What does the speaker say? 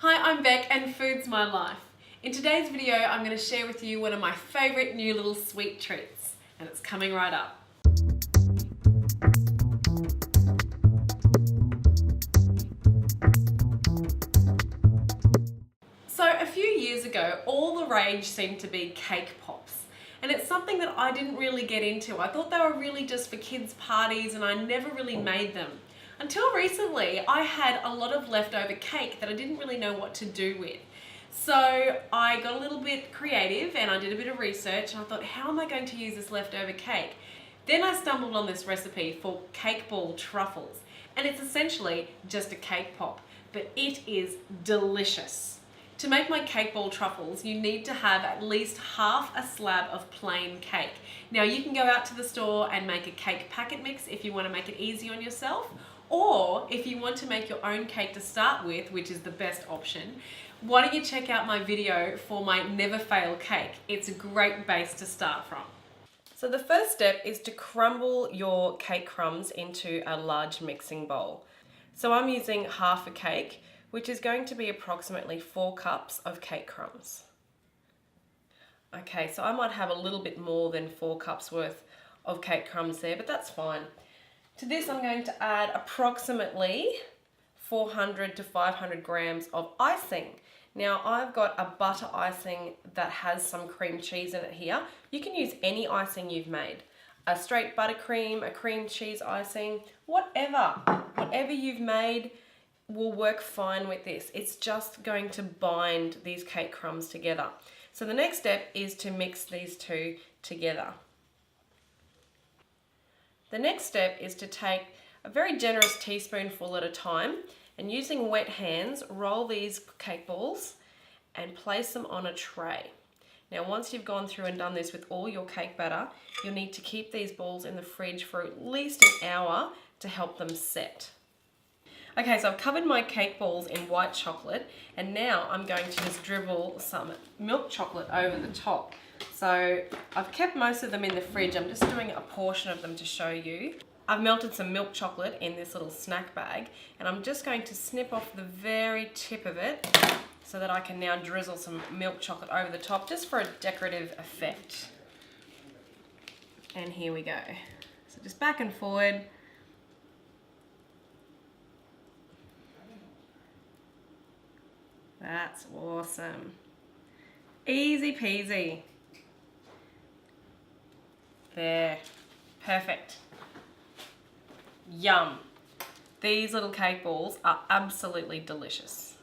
Hi, I'm Beck and food's my life. In today's video, I'm going to share with you one of my favourite new little sweet treats, and it's coming right up. So a few years ago, all the rage seemed to be cake pops. And it's something that I didn't really get into. I thought they were really just for kids' parties and I never really made them. Until recently, I had a lot of leftover cake that I didn't really know what to do with. So I got a little bit creative and I did a bit of research and I thought, how am I going to use this leftover cake? Then I stumbled on this recipe for cake ball truffles. And it's essentially just a cake pop, but it is delicious. To make my cake ball truffles, you need to have at least half a slab of plain cake. Now you can go out to the store and make a cake packet mix if you want to make it easy on yourself, or if you want to make your own cake to start with, which is the best option, why don't you check out my video for my never fail cake. It's a great base to start from. So the first step is to crumble your cake crumbs into a large mixing bowl. So I'm using half a cake, which is going to be approximately 4 cups of cake crumbs. Okay, so I might have a little bit more than 4 cups worth of cake crumbs there, but that's fine. To this I'm going to add approximately 400 to 500 grams of icing. Now I've got a butter icing that has some cream cheese in it here. You can use any icing you've made. A straight buttercream, a cream cheese icing, whatever you've made will work fine with this. It's just going to bind these cake crumbs together. So the next step is to mix these two together. The next step is to take a very generous teaspoonful at a time and using wet hands, roll these cake balls and place them on a tray. Now once you've gone through and done this with all your cake batter, you'll need to keep these balls in the fridge for at least an hour to help them set. Okay, so I've covered my cake balls in white chocolate and now I'm going to just dribble some milk chocolate over the top. So I've kept most of them in the fridge. I'm just doing a portion of them to show you. I've melted some milk chocolate in this little snack bag and I'm just going to snip off the very tip of it so that I can now drizzle some milk chocolate over the top just for a decorative effect. And here we go. So just back and forward. That's awesome. Easy peasy. There. Perfect. Yum. These little cake balls are absolutely delicious.